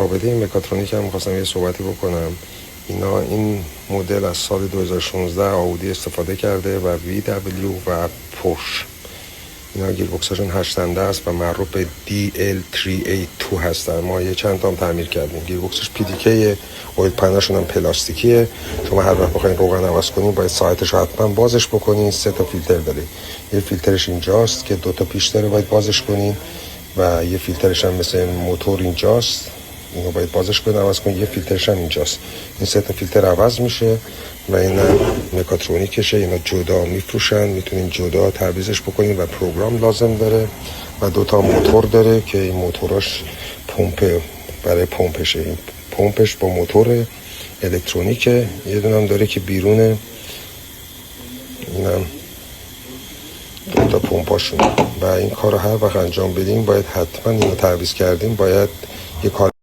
رابطه مکاترونیک هم می‌خواستم یه صحبتی بکنم. این مدل از سال 2016 آودی استفاده کرده و VW و پورش. اینا گیربکساشون 8 دنده است و معروف به DL382 هستن. ما یه چند تام تعمیر کردیم. گیربکسش PDK، اویل پنشون هم پلاستیکیه. شما هر وقت بخواید روغن عوض کنین باید ساعتش حتما بازش بکنین. 3 تا فیلتر داره. یه فیلترش اینجاست که 2 تا پیش داره، باید بازش کنین و یه فیلترش هم مثل موتور اینجاست، اینو باید بازش کنین عوض کنین. یه فیلترش هم اینجاست. این 3 تا فیلتر عوض میشه و اینا مکاترونیکشه. اینا جدا میفروشن، میتونین جدا تعویضش بکنین و پروگرام لازم داره و 2 تا موتور داره که این موتوراش پمپ برای پمپشه. این پمپش با موتور الکترونیکه. یه دونه هم داره که بیرونه، اینم 2 تا پمپاشون. و این کارو هر وقت انجام بدیم باید حتما اینو تعویض کردیم، باید یه کار